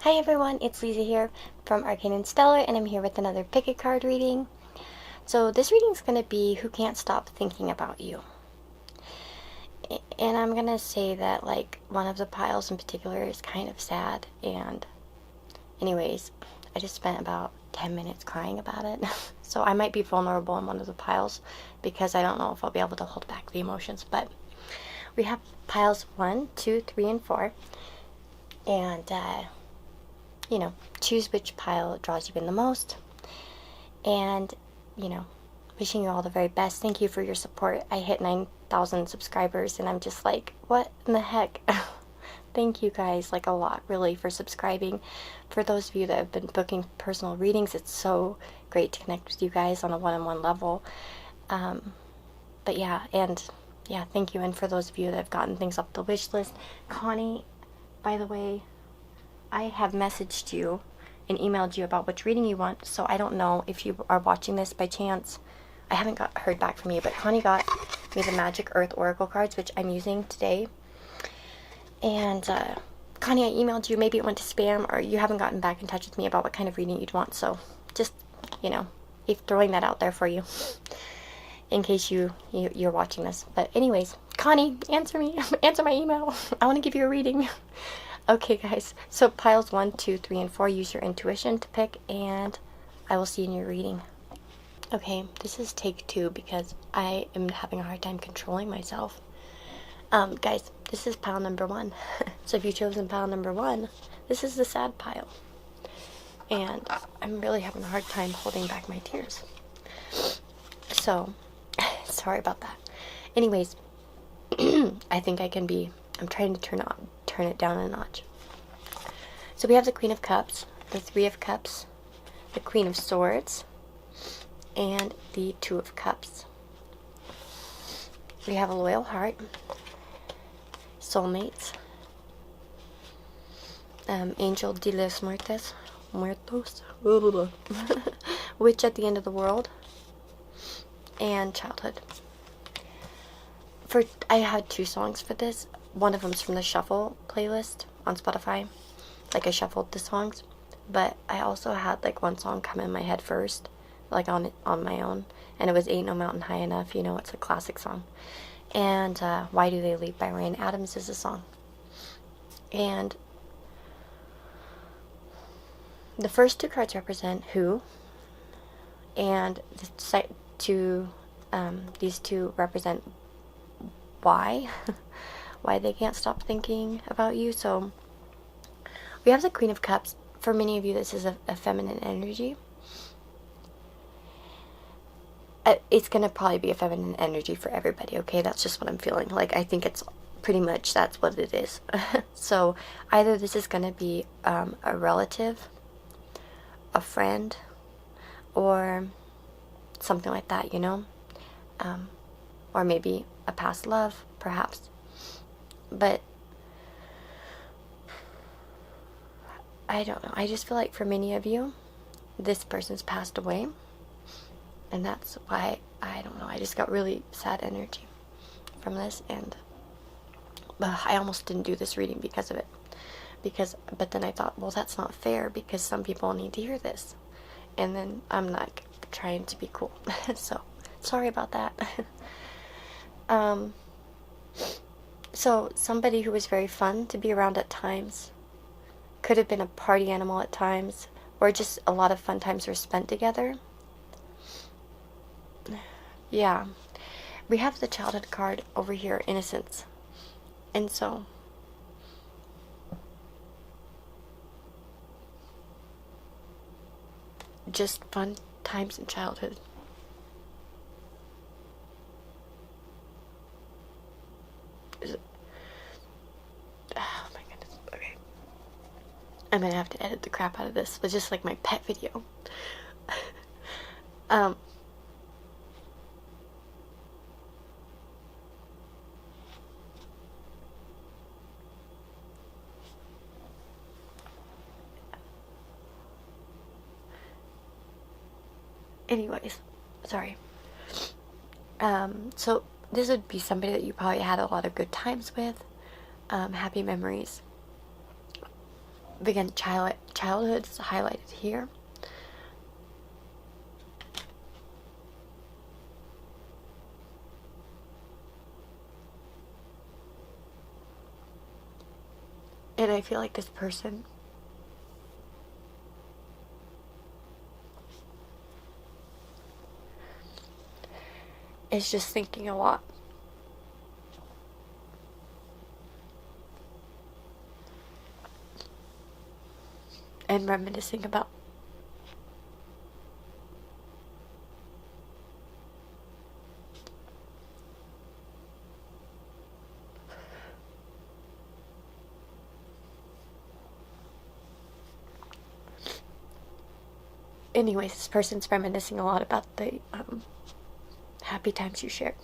Hi everyone, it's Lisa here from Arcane and Stellar, and I'm here with another pick a card reading. So this reading is going to be Who Can't Stop Thinking About You. And I'm going to say that like one of the piles in particular is kind of sad, and anyways, I just spent about 10 minutes crying about it. So I might be vulnerable in one of the piles because I don't know if I'll be able to hold back the emotions, but we have piles 1, 2, 3, and 4, and you know, choose which pile draws you in the most. And, you know, wishing you all the very best. Thank you for your support. I hit 9,000 subscribers and I'm just like, what in the heck? Thank you guys, like a lot, really, for subscribing. For those of you that have been booking personal readings, it's so great to connect with you guys on a one-on-one level. But yeah, and yeah, thank you. And for those of you that have gotten things off the wish list, Connie, by the way, I have messaged you and emailed you about which reading you want, so I don't know if you are watching this by chance. I haven't heard back from you, but Connie got me the Magic Earth Oracle cards, which I'm using today. And Connie, I emailed you. Maybe it went to spam, or you haven't gotten back in touch with me about what kind of reading you'd want. So just, you know, throwing that out there for you in case you're watching this. But anyways, Connie, answer me. Answer my email. I want to give you a reading. Okay, guys, so piles 1, 2, 3, and 4, use your intuition to pick, and I will see you in your reading. Okay, this is take 2 because I am having a hard time controlling myself. Guys, this is pile number 1. So if you've chosen pile number 1, this is the sad pile. And I'm really having a hard time holding back my tears. So, sorry about that. Anyways, I think I'm trying to turn it down a notch. So we have the Queen of Cups, the Three of Cups, the Queen of Swords, and the Two of Cups. We have a Loyal Heart, Soulmates, Angel de los Muertos, Witch at the End of the World, and Childhood. I had 2 songs for this. One of them's from the Shuffle playlist on Spotify. Like, I shuffled the songs. But I also had, like, one song come in my head first. Like, on my own. And it was Ain't No Mountain High Enough. You know, it's a classic song. And Why Do They Leave by Ryan Adams is a song. And the first 2 cards represent who. And these 2 represent why. Why they can't stop thinking about you. So we have the Queen of Cups. For many of you, this is a feminine energy. It's gonna probably be a feminine energy for everybody, okay? That's just what I'm feeling. Like, I think it's pretty much that's what it is. So either this is gonna be a relative, a friend, or something like that, you know? Or maybe a past love, perhaps. But I don't know. I just feel like for many of you, this person's passed away. And that's why, I don't know, I just got really sad energy from this. And I almost didn't do this reading because of it. But then I thought, well, that's not fair because some people need to hear this. And then I'm like trying to be cool. So, sorry about that. So somebody who was very fun to be around at times, could have been a party animal at times, or just a lot of fun times were spent together. Yeah, we have the Childhood card over here, Innocence. And so just fun times in childhood. Oh my goodness. Okay. I'm gonna have to edit the crap out of this. It's just like my pet video. Anyways, sorry. So this would be somebody that you probably had a lot of good times with, happy memories. Again, childhood is highlighted here. And I feel like this person is just thinking a lot. And reminiscing about anyways, this person's reminiscing a lot about the happy times you shared.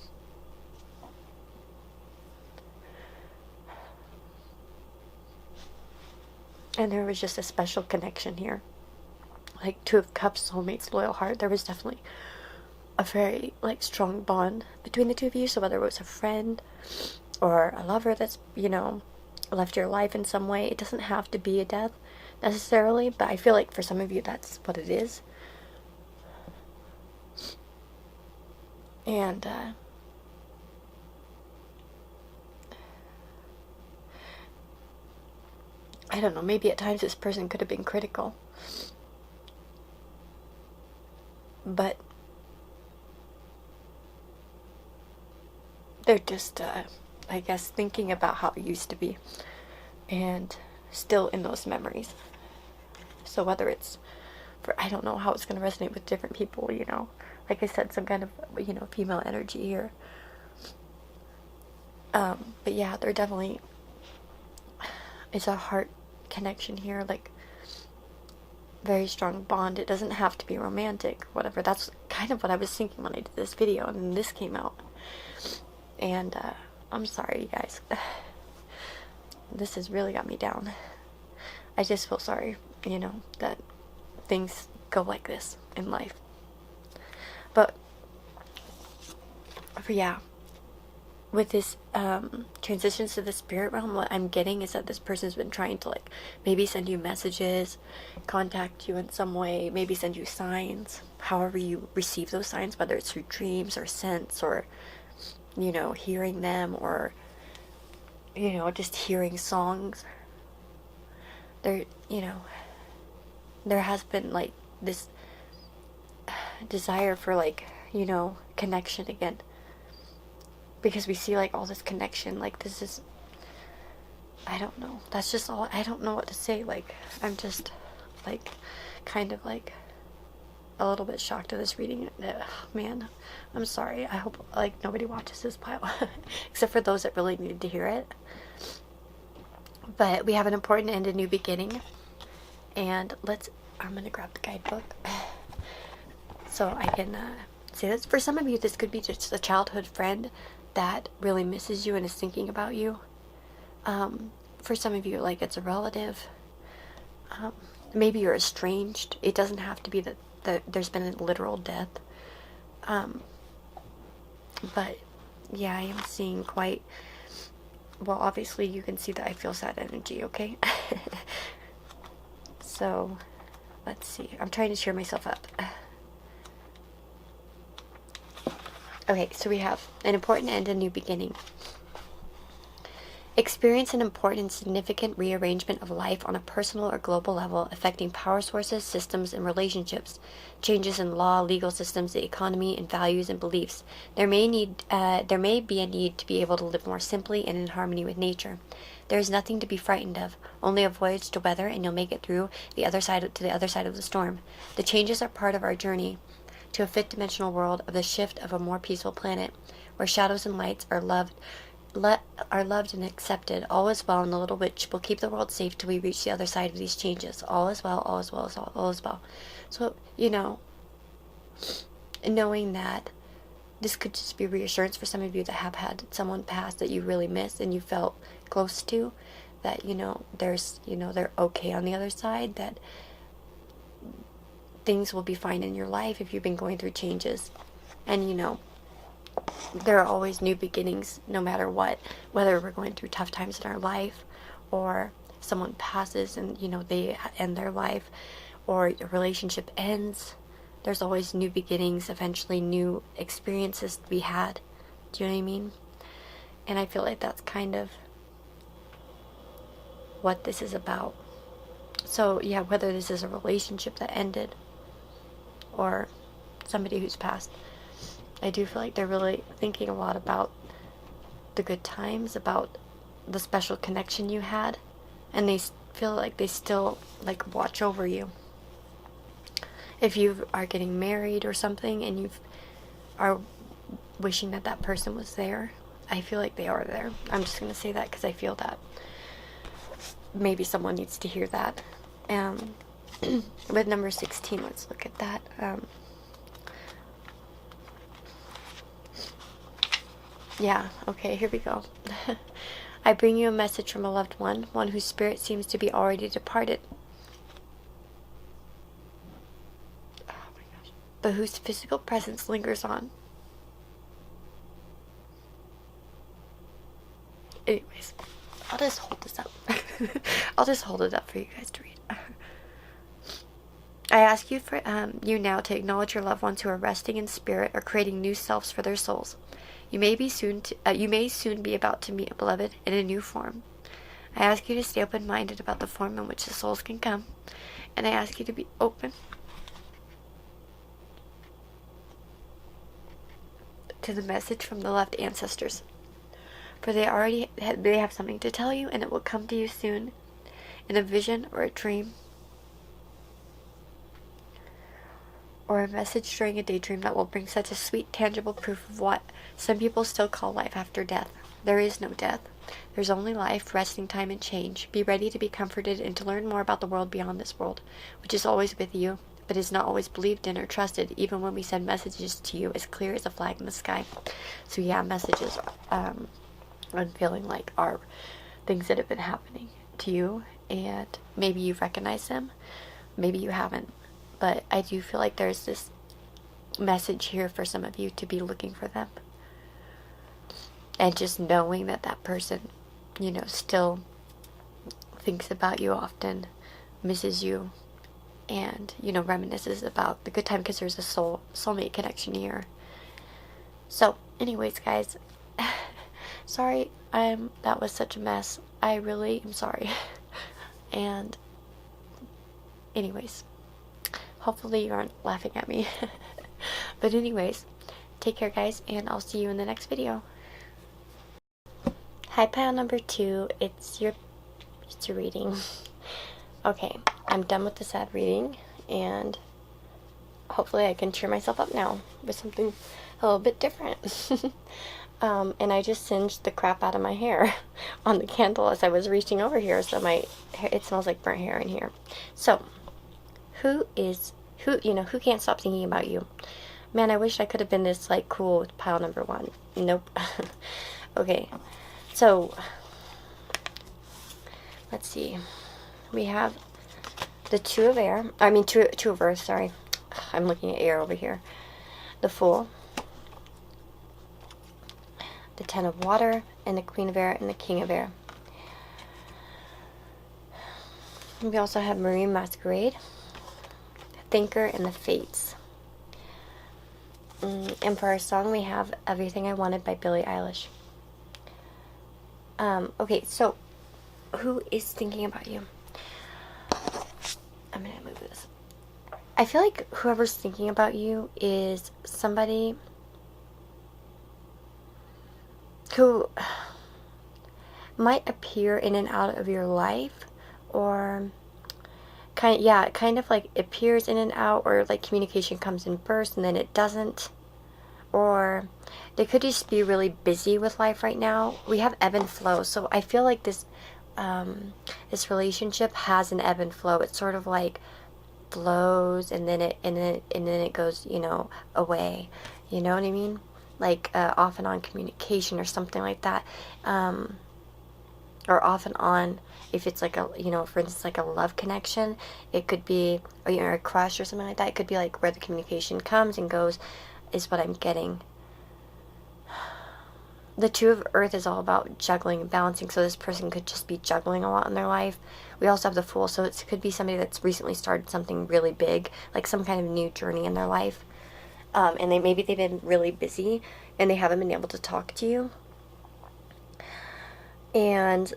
And there was just a special connection here. Like Two of Cups, soulmates, loyal heart. There was definitely a very like strong bond between the two of you. So whether it was a friend or a lover that's, you know, left your life in some way, it doesn't have to be a death necessarily, but I feel like for some of you that's what it is. And I don't know, maybe at times this person could have been critical, but they're just I guess thinking about how it used to be and still in those memories. So whether it's for, I don't know how it's going to resonate with different people, you know, like I said, some kind of, you know, female energy here. But yeah, they're definitely, it's a heart connection here, like very strong bond. It doesn't have to be romantic, whatever. That's kind of what I was thinking when I did this video, and then this came out. And I'm sorry, you guys. This has really got me down. I just feel sorry, you know, that things go like this in life. But yeah, with this transitions to the spirit realm, what I'm getting is that this person's been trying to like maybe send you messages, contact you in some way, maybe send you signs, however you receive those signs, whether it's through dreams or sense or, you know, hearing them, or, you know, just hearing songs. There, you know, there has been like this desire for like, you know, connection again, because we see like all this connection, like this is, I don't know, that's just all, I don't know what to say. Like I'm just like kind of like a little bit shocked at this reading. Man, I'm sorry. I hope like nobody watches this pile except for those that really needed to hear it. But we have an important and a new beginning, and I'm gonna grab the guidebook so I can say this. For some of you, this could be just a childhood friend that really misses you and is thinking about you. For some of you, like it's a relative. Maybe you're estranged. It doesn't have to be that there's been a literal death. But yeah, I am seeing quite, well, obviously you can see that I feel sad energy, okay? So, let's see. I'm trying to cheer myself up. Okay, so we have an important and a new beginning. Experience an important and significant rearrangement of life on a personal or global level, affecting power sources, systems, and relationships. Changes in law, legal systems, the economy, and values and beliefs. There may be a need to be able to live more simply and in harmony with nature. There is nothing to be frightened of, only a voyage to weather, and you'll make it through the other side of the storm. The changes are part of our journey to a fifth-dimensional world, of the shift of a more peaceful planet, where shadows and lights are loved and accepted. All is well, and the little witch will keep the world safe till we reach the other side of these changes. All is well, all is well, all is well. So, you know, knowing that this could just be reassurance for some of you that have had someone pass that you really miss and you felt close to, that, you know, there's, you know, they're okay on the other side, that things will be fine in your life if you've been going through changes. And, you know, there are always new beginnings no matter what, whether we're going through tough times in our life or someone passes and, you know, they end their life, or a relationship ends, there's always new beginnings, eventually new experiences to be had. Do you know what I mean? And I feel like that's kind of what this is about. So yeah, whether this is a relationship that ended or somebody who's passed, I do feel like they're really thinking a lot about the good times, about the special connection you had, and they feel like they still like watch over you. If you are getting married or something and you are wishing that that person was there, I feel like they are there. I'm just going to say that because I feel that maybe someone needs to hear that. With number 16, let's look at that. Yeah, okay, here we go. I bring you a message from a loved one whose spirit seems to be already departed, but whose physical presence lingers on. Anyways, I'll just hold this up. I'll just hold it up for you guys to read. I ask you for you now to acknowledge your loved ones who are resting in spirit or creating new selves for their souls. You may soon be about to meet a beloved in a new form. I ask you to stay open-minded about the form in which the souls can come, and I ask you to be open to the message from the left ancestors, for they have something to tell you, and it will come to you soon in a vision or a dream, or a message during a daydream that will bring such a sweet, tangible proof of what some people still call life after death. There is no death. There's only life, resting time, and change. Be ready to be comforted and to learn more about the world beyond this world, which is always with you, but is not always believed in or trusted, even when we send messages to you as clear as a flag in the sky. So yeah, messages, I'm feeling like are things that have been happening to you, and maybe you've recognized them, maybe you haven't, but I do feel like there's this message here for some of you to be looking for them, and just knowing that that person, you know, still thinks about you often, misses you, and, you know, reminisces about the good time, because there's a soulmate connection here. So anyways, guys, sorry that was such a mess. I really am sorry. And anyways, hopefully you aren't laughing at me. But anyways, take care, guys, and I'll see you in the next video. Hi, pile number 2. It's your reading. Okay, I'm done with the sad reading, and hopefully I can cheer myself up now with something a little bit different. And I just singed the crap out of my hair on the candle as I was reaching over here, so my hair, it smells like burnt hair in here. So, who can't stop thinking about you? Man, I wish I could have been this, like, cool with pile number 1. Nope. Okay, so, let's see. We have the two of earth, sorry. I'm looking at air over here. The Fool, the 10 of water, and the Queen of air, and the King of air. We also have Marine Masquerade, Thinker, and the Fates. And for our song, we have Everything I Wanted by Billie Eilish. Okay, so who is thinking about you? I'm gonna move this. I feel like whoever's thinking about you is somebody who might appear in and out of your life, or kind of like appears in and out, or like communication comes in bursts and then it doesn't, or they could just be really busy with life right now. We have ebb and flow, so I feel like this relationship has an ebb and flow. It's sort of like flows and then it goes, you know, away. You know what I mean? Like off and on communication or something like that. Or off and on, if it's like a, you know, for instance, like a love connection, it could be, or, you know, a crush or something like that. It could be like where the communication comes and goes, is what I'm getting. the Two of Earth is all about juggling and balancing, so this person could just be juggling a lot in their life. We also have the Fool, so it could be somebody that's recently started something really big, like some kind of new journey in their life. And maybe they've been really busy and they haven't been able to talk to you. And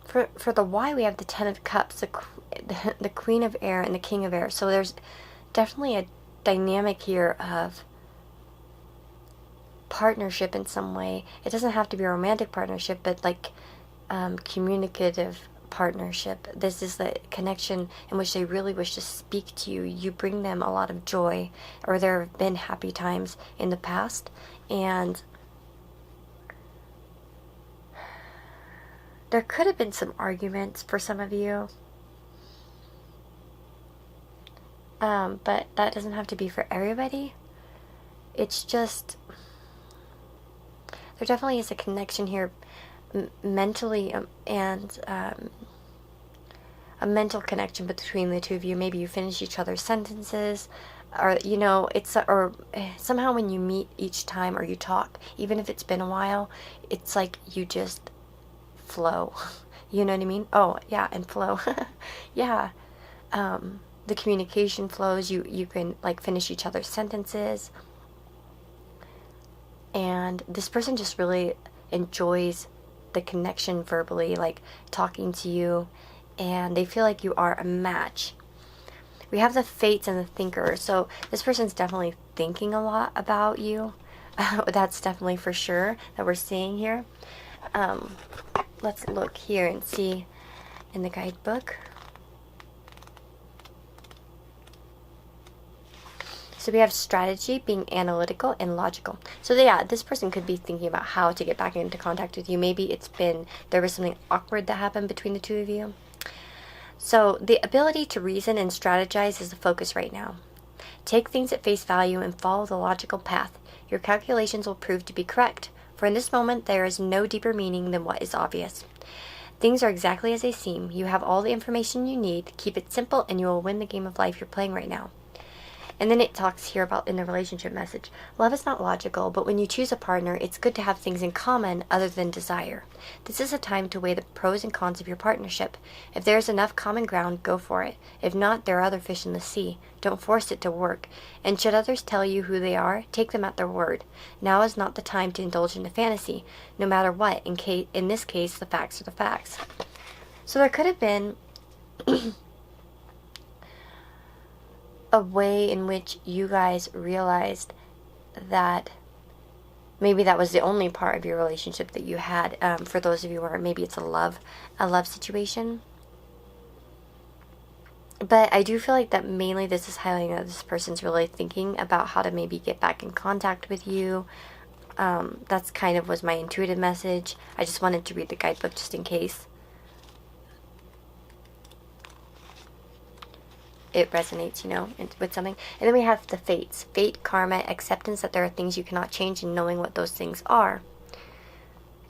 for the why, we have the Ten of Cups, the Queen of Air, and the King of Air. So there's definitely a dynamic here of partnership in some way. It doesn't have to be a romantic partnership, but like communicative partnership. This is the connection in which they really wish to speak to you. You bring them a lot of joy, or there have been happy times in the past, and there could have been some arguments for some of you. But that doesn't have to be for everybody. It's just, there definitely is a connection here mentally, and a mental connection between the two of you. Maybe you finish each other's sentences, or it's, or somehow when you meet each time or you talk, even if it's been a while, it's like you just flow. You know what I mean? Oh yeah, and flow. Yeah. The communication flows. You can like finish each other's sentences, and this person just really enjoys the connection verbally, like talking to you, and they feel like you are a match. We have the Fates and the Thinker, so this person's definitely thinking a lot about you. That's definitely for sure that we're seeing here. Let's look here and see in the guidebook. So we have strategy, being analytical and logical. So yeah, this person could be thinking about how to get back into contact with you. Maybe there was something awkward that happened between the two of you. So the ability to reason and strategize is the focus right now. Take things at face value and follow the logical path. Your calculations will prove to be correct, for in this moment there is no deeper meaning than what is obvious. Things are exactly as they seem. You have all the information you need. Keep it simple and you will win the game of life you're playing right now. And then it talks here about, in the relationship message, love is not logical, but when you choose a partner, it's good to have things in common other than desire. This is a time to weigh the pros and cons of your partnership. If there is enough common ground, go for it. If not, there are other fish in the sea. Don't force it to work. And should others tell you who they are, take them at their word. Now is not the time to indulge in a fantasy, no matter what. In this case, the facts are the facts. So there could have been a way in which you guys realized that maybe that was the only part of your relationship that you had. For those of you where maybe it's a love situation. But I do feel like that mainly this is highlighting that this person's really thinking about how to maybe get back in contact with you. That's kind of was my intuitive message. I just wanted to read the guidebook just in case it resonates, with something. And then we have the Fates. Fate, karma, acceptance that there are things you cannot change, and knowing what those things are.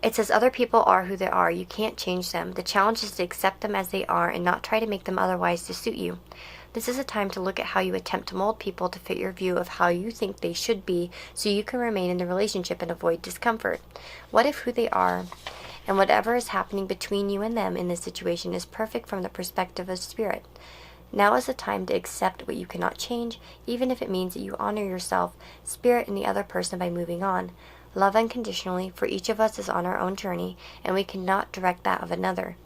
It says other people are who they are. You can't change them. The challenge is to accept them as they are and not try to make them otherwise to suit you. This is a time to look at how you attempt to mold people to fit your view of how you think they should be, so you can remain in the relationship and avoid discomfort. What if who they are and whatever is happening between you and them in this situation is perfect from the perspective of spirit? Now is the time to accept what you cannot change, even if it means that you honor yourself, spirit, and the other person by moving on. Love unconditionally, for each of us is on our own journey, and we cannot direct that of another.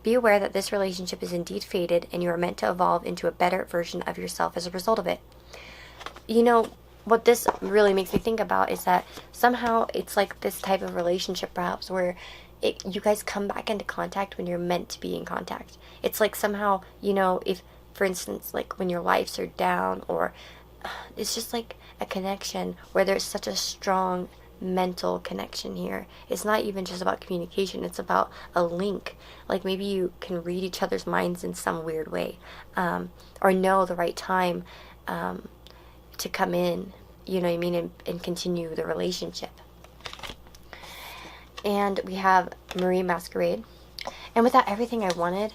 Be aware that this relationship is indeed fated, and you are meant to evolve into a better version of yourself as a result of it. What this really makes me think about is that somehow it's like this type of relationship perhaps where you guys come back into contact when you're meant to be in contact. It's like somehow, if, for instance, like when your lives are down, or it's just like a connection where there's such a strong mental connection here. It's not even just about communication, it's about a link. Like maybe you can read each other's minds in some weird way, or know the right time to come in, and continue the relationship. And we have Marie Masquerade. And with that, everything I wanted.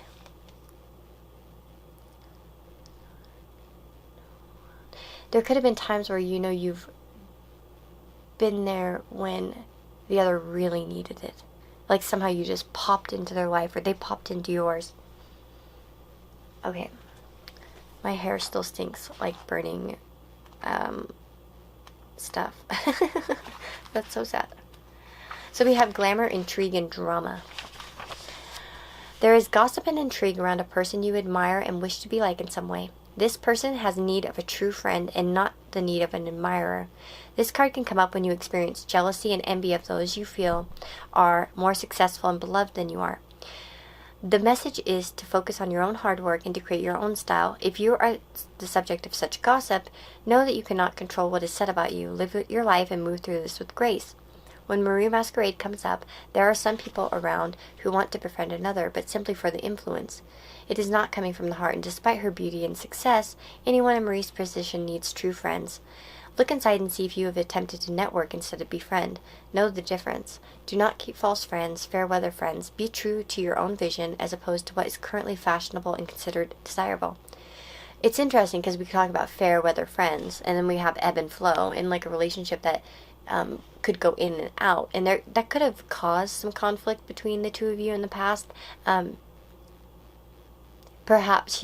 there could have been times where you know you've been there when the other really needed it. Like somehow you just popped into their life, or they popped into yours. Okay. My hair still stinks like burning stuff. That's so sad. So we have glamour, intrigue, and drama. There is gossip and intrigue around a person you admire and wish to be like in some way. This person has need of a true friend and not the need of an admirer. This card can come up when you experience jealousy and envy of those you feel are more successful and beloved than you are. The message is to focus on your own hard work and to create your own style. If you are the subject of such gossip, know that you cannot control what is said about you. Live your life and move through this with grace. When Marie Masquerade comes up, there are some people around who want to befriend another, but simply for the influence. It is not coming from the heart, and despite her beauty and success, anyone in Marie's position needs true friends. Look inside and see if you have attempted to network instead of befriend. Know the difference. Do not keep false friends, fair weather friends. Be true to your own vision as opposed to what is currently fashionable and considered desirable. It's interesting because we talk about fair weather friends, and then we have ebb and flow in like a relationship that could go in and out, and that could have caused some conflict between the two of you in the past. Perhaps,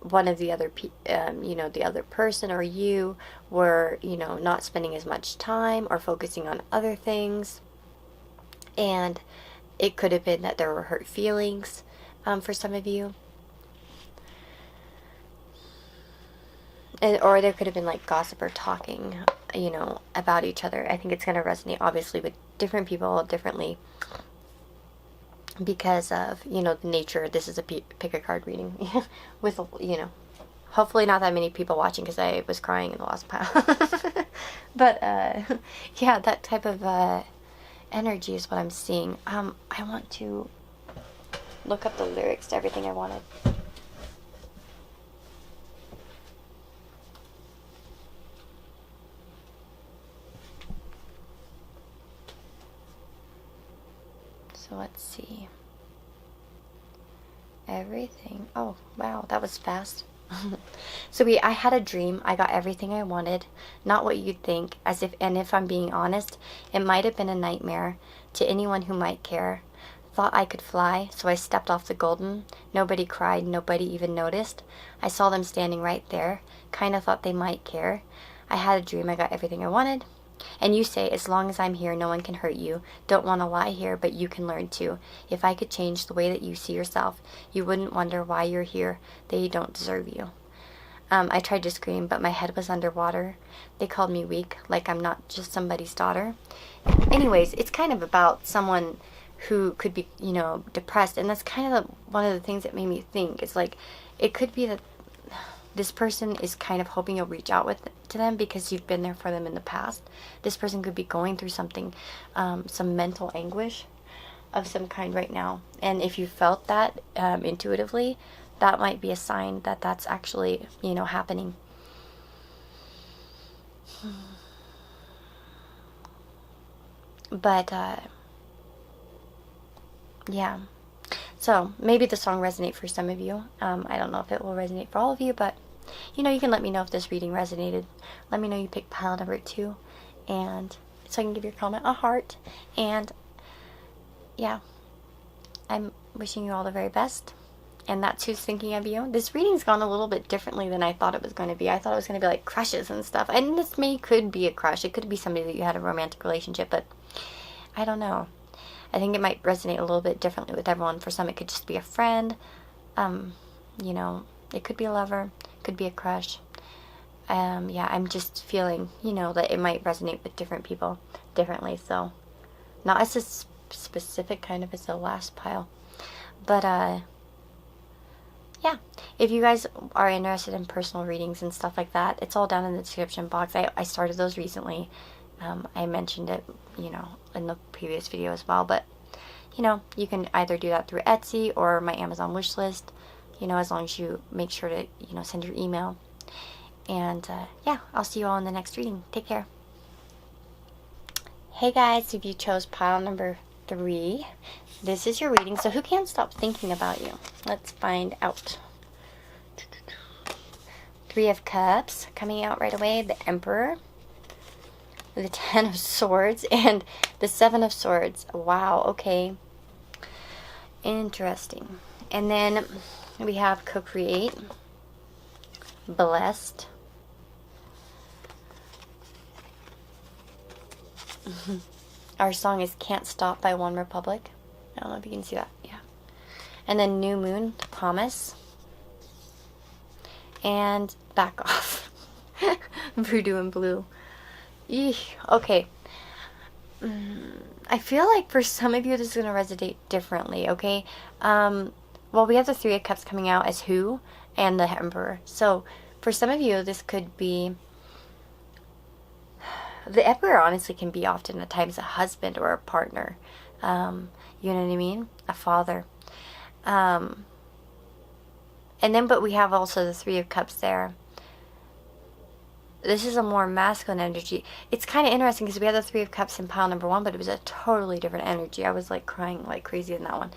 one of the other, the other person or you were, not spending as much time or focusing on other things. And it could have been that there were hurt feelings for some of you. Or there could have been like gossip or talking, about each other. I think it's going to resonate obviously with different people differently because of, the nature. This is a pick a card reading with, hopefully not that many people watching because I was crying in the last pile. But, yeah, that type of energy is what I'm seeing. I want to look up the lyrics to everything I wanted. So let's see. Everything. Oh, wow, that was fast. So I had a dream. I got everything I wanted, not what you'd think, and if I'm being honest, it might have been a nightmare to anyone who might care. Thought I could fly, so I stepped off the golden. Nobody cried, nobody even noticed. I saw them standing right there, kinda thought they might care. I had a dream, I got everything I wanted. And you say, as long as I'm here, no one can hurt you. Don't want to lie here, but you can learn to. If I could change the way that you see yourself, you wouldn't wonder why you're here. They don't deserve you. I tried to scream, but my head was underwater. They called me weak, like I'm not just somebody's daughter. Anyways, it's kind of about someone who could be, depressed. And that's kind of one of the things that made me think. It's like, it could be that this person is kind of hoping you'll reach out to them because you've been there for them in the past. This person could be going through something, some mental anguish of some kind right now. And if you felt that intuitively, that might be a sign that that's actually, happening. But, yeah. So, maybe the song resonates for some of you. I don't know if it will resonate for all of you, but, you can let me know if this reading resonated. Let me know you picked pile number 2, and so I can give your comment a heart. And, yeah, I'm wishing you all the very best. And that's who's thinking of you. This reading's gone a little bit differently than I thought it was going to be. I thought it was going to be like crushes and stuff. And this could be a crush. It could be somebody that you had a romantic relationship, but I don't know. I think it might resonate a little bit differently with everyone. For some, it could just be a friend. It could be a lover. It could be a crush. Yeah, I'm just feeling, that it might resonate with different people differently. So, not as a specific kind of as the last pile. But, yeah, if you guys are interested in personal readings and stuff like that, it's all down in the description box. I started those recently. I mentioned it, in the previous video as well. But, you can either do that through Etsy or my Amazon wish list, as long as you make sure to, send your email. And, yeah, I'll see you all in the next reading. Take care. Hey guys, if you chose pile number 3, this is your reading. So who can't stop thinking about you? Let's find out. Three of Cups coming out right away. The Emperor. The Ten of Swords. And the Seven of Swords. Wow, okay. Interesting. And then we have Co-Create. Blessed. Our song is Can't Stop by One Republic. I don't know if you can see that. Yeah. And then New Moon, Promise. And Back Off. Voodoo and Blue. Eesh. Okay. I feel like for some of you this is going to resonate differently, okay? Well, we have the Three of Cups coming out as Who and the Emperor. So for some of you, this could be... The Emperor honestly can be often at times a husband or a partner. You know what I mean? A father. And then, but we have also the Three of Cups there. This is a more masculine energy. It's kind of interesting because we had the Three of Cups in pile number 1, but it was a totally different energy. I was like crying like crazy in that one.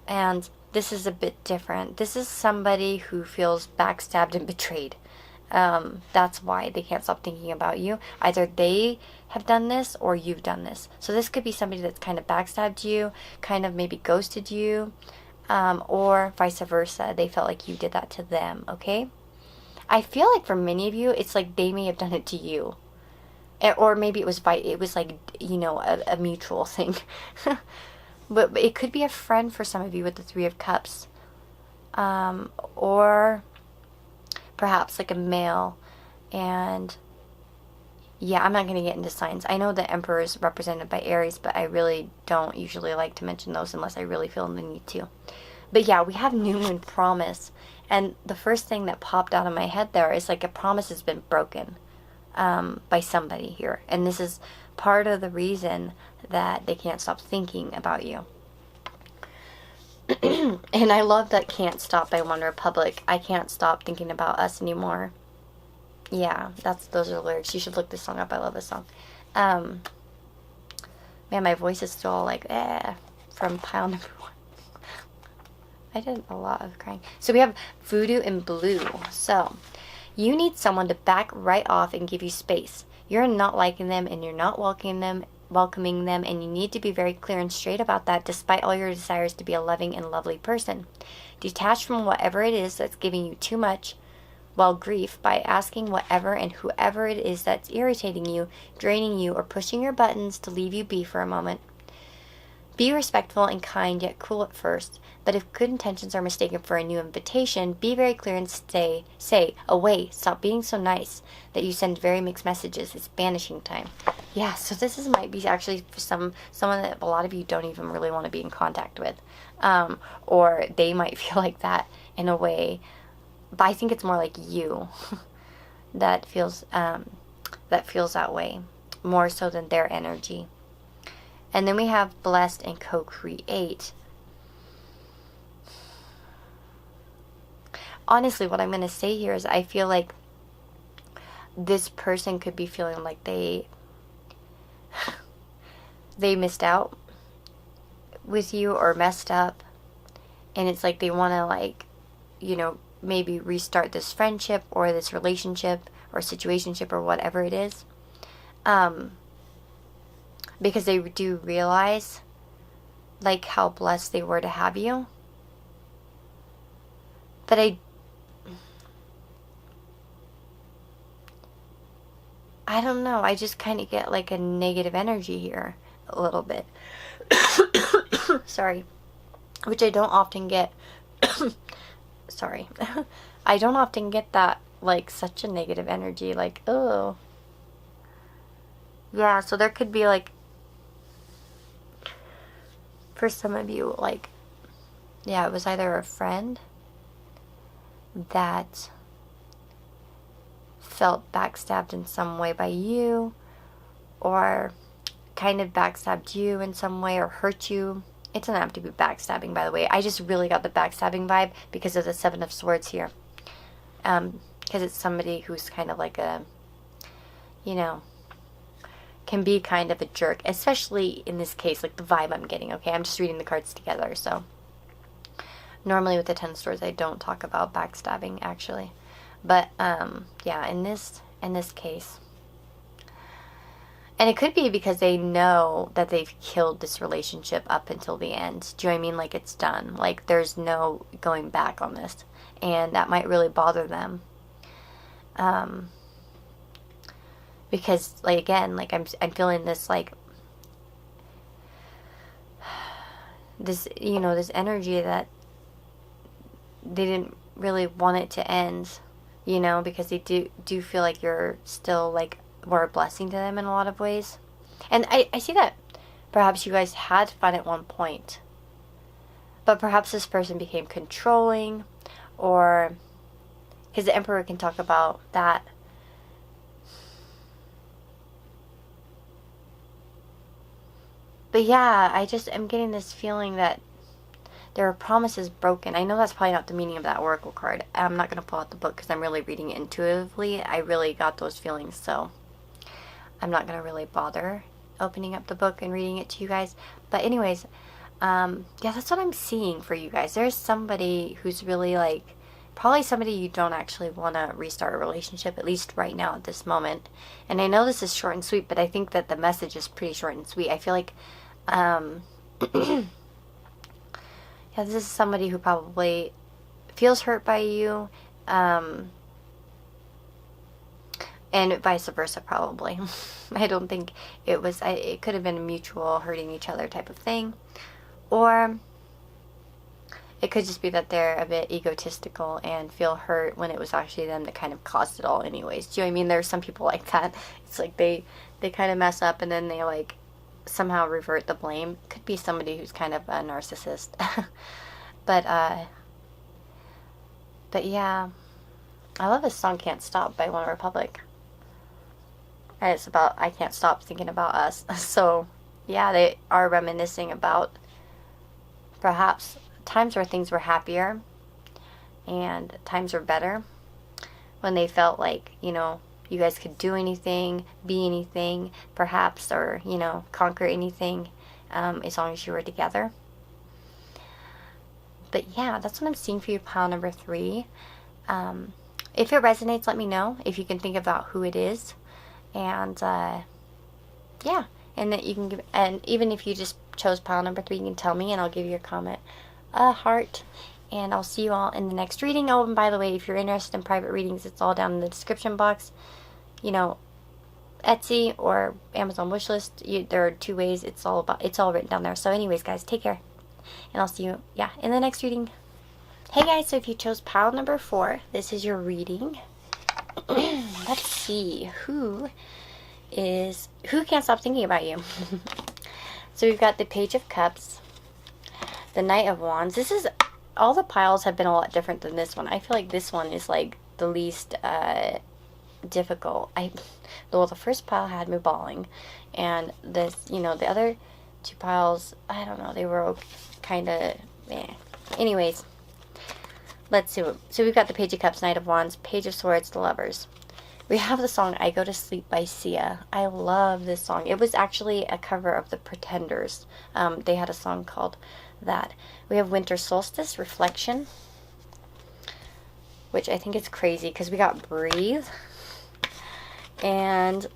And this is a bit different. This is somebody who feels backstabbed and betrayed. That's why they can't stop thinking about you. Either they have done this or you've done this. So this could be somebody that's kind of backstabbed you, kind of maybe ghosted you, or vice versa. They felt like you did that to them, okay? I feel like for many of you, it's like they may have done it to you. Or maybe it was like, you know, a mutual thing. But it could be a friend for some of you with the Three of Cups. Or perhaps like a male. And yeah, I'm not going to get into signs. I know the Emperor is represented by Aries, but I really don't usually like to mention those unless I really feel the need to. But yeah, we have New Moon, Promise. And the first thing that popped out of my head there is like a promise has been broken by somebody here. And this is part of the reason that they can't stop thinking about you. And I love that Can't Stop by One Republic. I can't stop thinking about us anymore. Yeah, those are the lyrics. You should look this song up. I love this song. Man, my voice is still like, from pile number 1. I did a lot of crying. So we have Voodoo and Blue. So, you need someone to back right off and give you space. You're not liking them and you're not welcoming them, and you need to be very clear and straight about that despite all your desires to be a loving and lovely person. Detach from whatever it is that's giving you too much, grief by asking whatever and whoever it is that's irritating you, draining you, or pushing your buttons to leave you be for a moment. Be respectful and kind, yet cool at first. But if good intentions are mistaken for a new invitation, be very clear and say, away, stop being so nice, that you send very mixed messages. It's banishing time. Yeah, so might be actually for someone that a lot of you don't even really want to be in contact with. Or they might feel like that in a way. But I think it's more like you that feels that way, more so than their energy. And then we have Blessed and Co-Create. Honestly, what I'm going to say here is I feel like this person could be feeling like they missed out with you or messed up. And it's like they want to, like, you know, maybe restart this friendship or this relationship or situationship or whatever it is. Because they do realize, like, how blessed they were to have you. But I don't know. I just kind of get, like, a negative energy here. A little bit. Sorry. Which I don't often get. Sorry. I don't often get that, like, such a negative energy. Like, oh. Yeah, so there could be, like, for some of you, like, yeah, it was either a friend that felt backstabbed in some way by you, or kind of backstabbed you in some way, or hurt you. It doesn't have to be backstabbing, by the way. I just really got the backstabbing vibe because of the Seven of Swords here. Because it's somebody who's kind of like a, you know, can be kind of a jerk, especially in this case, like the vibe I'm getting, okay? I'm just reading the cards together, so. Normally with the Ten of Swords, I don't talk about backstabbing, actually. But yeah, in this case, and it could be because they know that they've killed this relationship up until the end. Do you know what I mean? Like, it's done. Like, there's no going back on this. And that might really bother them. Because, like, again, like, I'm feeling this, like, this, you know, this energy that they didn't really want it to end, you know, because they do feel like you're still, like, were a blessing to them in a lot of ways. And I see that perhaps you guys had fun at one point, but perhaps this person became controlling, or because the Emperor can talk about that. But yeah, I just am getting this feeling that there are promises broken. I know that's probably not the meaning of that oracle card. I'm not going to pull out the book because I'm really reading it intuitively. I really got those feelings, so I'm not going to really bother opening up the book and reading it to you guys. But anyways, yeah, that's what I'm seeing for you guys. There's somebody who's really, like, probably somebody you don't actually want to restart a relationship, at least right now at this moment. And I know this is short and sweet, but I think that the message is pretty short and sweet. I feel like, yeah, this is somebody who probably feels hurt by you, and vice versa, probably. I don't think it was, it could have been a mutual hurting each other type of thing. Or it could just be that they're a bit egotistical and feel hurt when it was actually them that kind of caused it all anyways. Do you know what I mean? There's some people like that. It's like they kind of mess up and then they, like, somehow revert the blame. Could be somebody who's kind of a narcissist. But yeah. I love this song Can't Stop by One Republic. And it's about, I can't stop thinking about us. So, yeah, they are reminiscing about perhaps times where things were happier and times were better, when they felt like, you know, you guys could do anything, be anything, perhaps, or, you know, conquer anything, as long as you were together. But yeah, that's what I'm seeing for you, pile number 3. If it resonates, let me know. If you can think about who it is. And, yeah. And that you can give, and even if you just chose pile number 3, you can tell me and I'll give you a comment, a heart. And I'll see you all in the next reading. Oh, and by the way, if you're interested in private readings, it's all down in the description box. You know, Etsy or Amazon wishlist. There are 2 ways. It's all written down there. So anyways, guys, take care. And I'll see you, yeah, in the next reading. Hey guys, so if you chose pile number 4, this is your reading. Let's see, who can't stop thinking about you? So we've got the Page of Cups, the Knight of Wands. This is, all the piles have been a lot different than this one. I feel like this one is like the least difficult. Well, the first pile had me bawling, and this, you know, the other 2 piles, I don't know, they were kind of, eh. Anyways, let's see. So we've got the Page of Cups, Knight of Wands, Page of Swords, the Lovers. We have the song I Go to Sleep by Sia. I love this song. It was actually a cover of the Pretenders. They had a song called that. We have Winter Solstice, Reflection, which I think is crazy because we got Breathe, and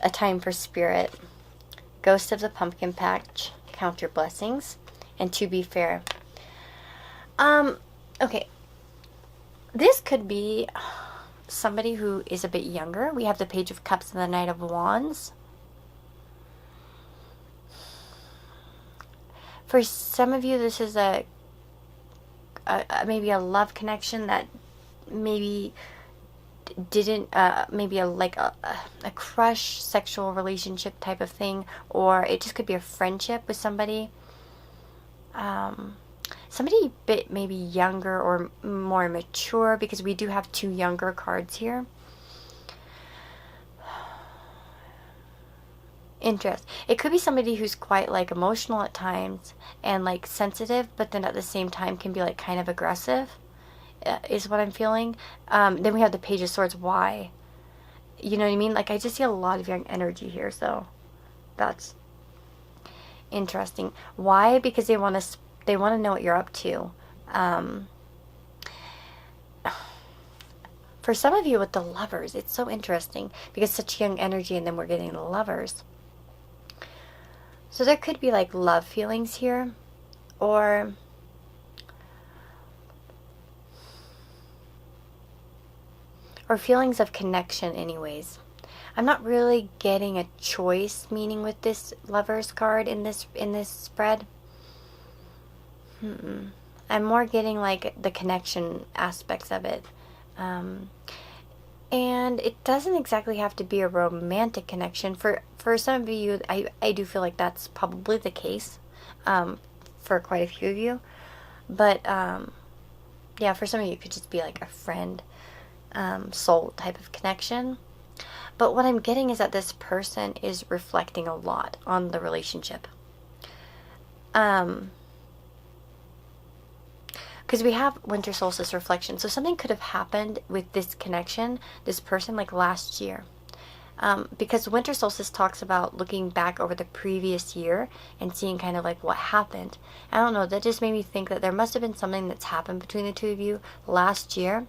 A Time for Spirit, Ghost of the Pumpkin Patch, Count Your Blessings, and To Be Fair. Okay. This could be somebody who is a bit younger. We have the Page of Cups and the Knight of Wands. For some of you, this is maybe a love connection that maybe didn't, maybe a crush sexual relationship type of thing, or it just could be a friendship with somebody. Somebody a bit maybe younger or more mature, because we do have 2 younger cards here. Interest. It could be somebody who's quite, like, emotional at times and, like, sensitive, but then at the same time can be, like, kind of aggressive, is what I'm feeling. Then we have the Page of Swords. Why? You know what I mean? Like, I just see a lot of young energy here, so that's interesting. Why? Because they want to know what you're up to. For some of you with the Lovers, it's so interesting because such young energy, and then we're getting the Lovers. So there could be like love feelings here, or feelings of connection anyways. I'm not really getting a choice meaning with this Lovers card in this spread. I'm more getting like the connection aspects of it. And it doesn't exactly have to be a romantic connection. For some of you, I do feel like that's probably the case, for quite a few of you. But, yeah, for some of you, it could just be like a friend, soul type of connection. But what I'm getting is that this person is reflecting a lot on the relationship. Because we have winter solstice reflection. So something could have happened with this connection, this person, like last year. Because winter solstice talks about looking back over the previous year and seeing kind of like what happened. I don't know, that just made me think that there must have been something that's happened between the two of you last year.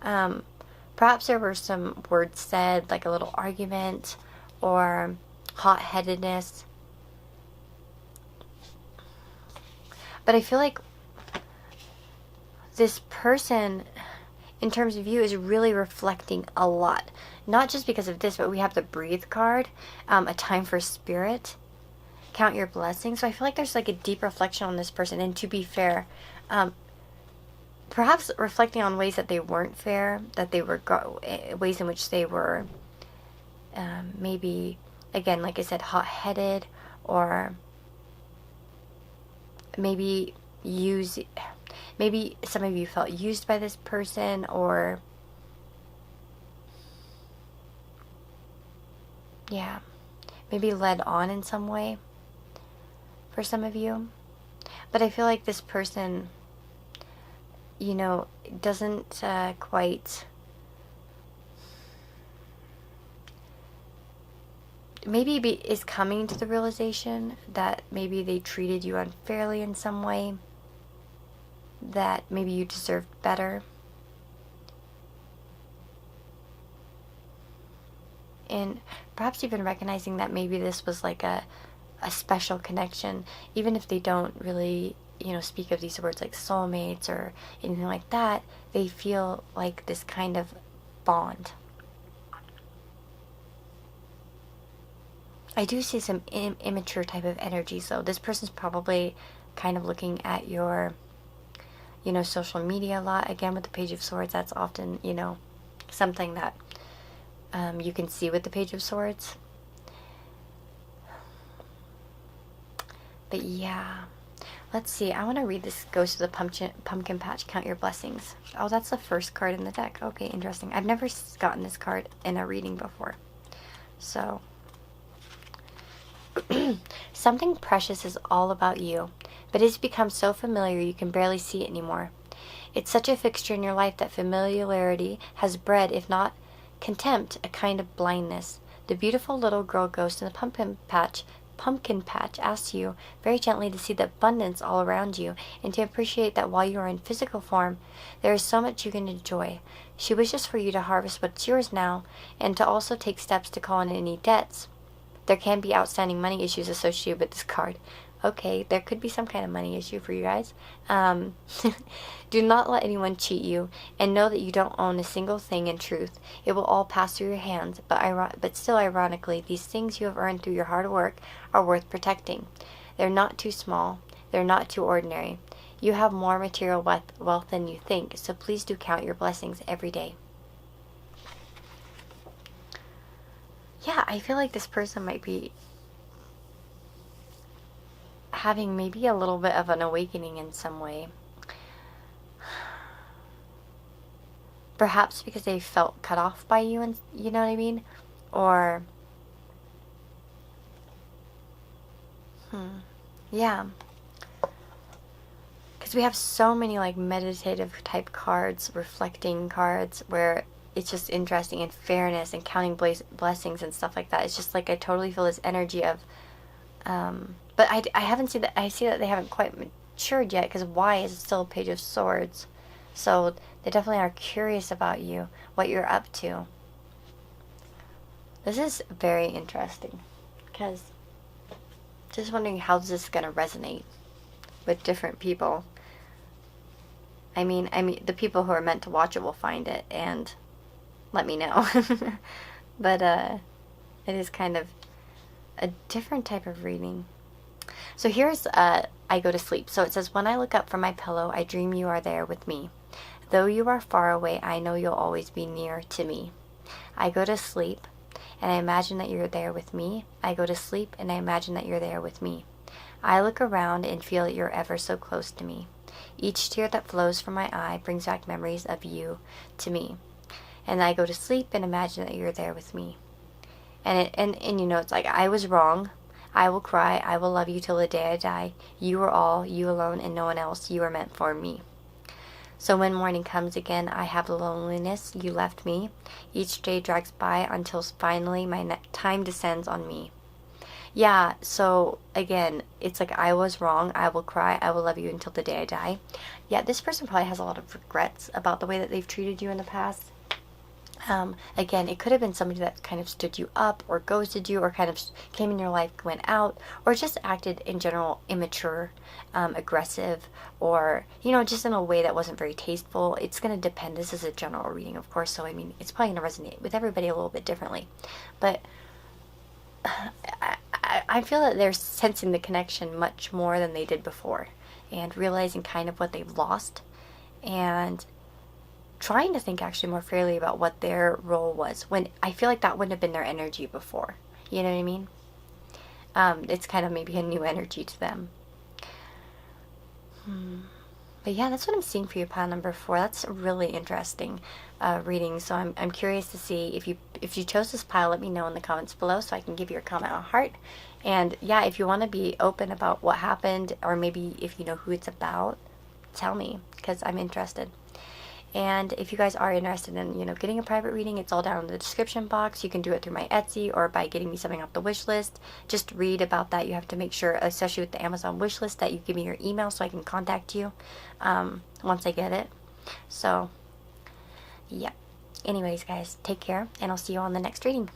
Perhaps there were some words said, like a little argument or hot-headedness. But I feel like this person, in terms of you, is really reflecting a lot. Not just because of this, but we have the Breathe card, a time for spirit, count your blessings. So I feel like there's like a deep reflection on this person. And to be fair, perhaps reflecting on ways that they weren't fair, that they were ways in which they were maybe, again, like I said, hot-headed, or maybe some of you felt used by this person, or yeah, maybe led on in some way for some of you. But I feel like this person, you know, doesn't quite, is coming to the realization that maybe they treated you unfairly in some way, that maybe you deserved better. And perhaps even recognizing that maybe this was like a special connection, even if they don't really, you know, speak of these words like soulmates or anything like that, they feel like this kind of bond. I do see some immature type of energy, so this person's probably kind of looking at your, you know, social media a lot. Again, with the Page of Swords, that's often, you know, something that you can see with the Page of Swords. But yeah, let's see. I want to read this Ghost of the Pumpkin Patch, Count Your Blessings. Oh, that's the first card in the deck. Okay, interesting. I've never gotten this card in a reading before. So, something precious is all about you, but it's become so familiar you can barely see it anymore. It's such a fixture in your life that familiarity has bred, if not contempt, a kind of blindness. The beautiful little girl ghost in the pumpkin patch asks you very gently to see the abundance all around you and to appreciate that while you are in physical form, there is so much you can enjoy. She wishes for you to harvest what's yours now and to also take steps to call in any debts. There can be outstanding money issues associated with this card. Okay, there could be some kind of money issue for you guys. Do not let anyone cheat you, and know that you don't own a single thing in truth. It will all pass through your hands, but still ironically, these things you have earned through your hard work are worth protecting. They're not too small. They're not too ordinary. You have more material wealth than you think, so please do count your blessings every day. Yeah, I feel like this person might be having maybe a little bit of an awakening in some way. Perhaps because they felt cut off by you, and you know what I mean? Or yeah. Because we have so many like meditative type cards, reflecting cards, where it's just interesting, and fairness and counting blessings and stuff like that. It's just like I totally feel this energy of but I haven't seen that. I see that they haven't quite matured yet, because why is it still a Page of Swords? So they definitely are curious about you, what you're up to. This is very interesting because just wondering how this is going to resonate with different people. I mean, the people who are meant to watch it will find it and let me know. But it is kind of a different type of reading. So here's I go to sleep. So it says, when I look up from my pillow, I dream you are there with me. Though you are far away, I know you'll always be near to me. I go to sleep, and I imagine that you're there with me. I go to sleep, and I imagine that you're there with me. I look around and feel that you're ever so close to me. Each tear that flows from my eye brings back memories of you to me. And I go to sleep and imagine that you're there with me. And you know, it's like, I was wrong. I will cry. I will love you till the day I die. You are all, you alone, and no one else. You are meant for me. So when morning comes again, I have the loneliness you left me. Each day drags by until finally my time descends on me. Yeah, so again, it's like, I was wrong. I will cry. I will love you until the day I die. Yeah, this person probably has a lot of regrets about the way that they've treated you in the past. Again, it could have been somebody that kind of stood you up or ghosted you or kind of came in your life, went out, or just acted in general immature, aggressive, or, you know, just in a way that wasn't very tasteful. It's going to depend. This is a general reading, of course, so I mean, it's probably going to resonate with everybody a little bit differently. But I feel that they're sensing the connection much more than they did before and realizing kind of what they've lost and trying to think actually more fairly about what their role was, when I feel like that wouldn't have been their energy before. You know what I mean? It's kind of maybe a new energy to them. But yeah, that's what I'm seeing for you, pile number 4. That's a really interesting reading. So I'm curious to see if you chose this pile. Let me know in the comments below so I can give your comment a heart. And yeah, if you want to be open about what happened, or maybe if you know who it's about, tell me, because I'm interested. And if you guys are interested in, you know, getting a private reading, it's all down in the description box. You can do it through my Etsy or by getting me something off the wish list. Just read about that. You have to make sure, especially with the Amazon wish list, that you give me your email so I can contact you once I get it. So, yeah. Anyways, guys, take care, and I'll see you on the next reading.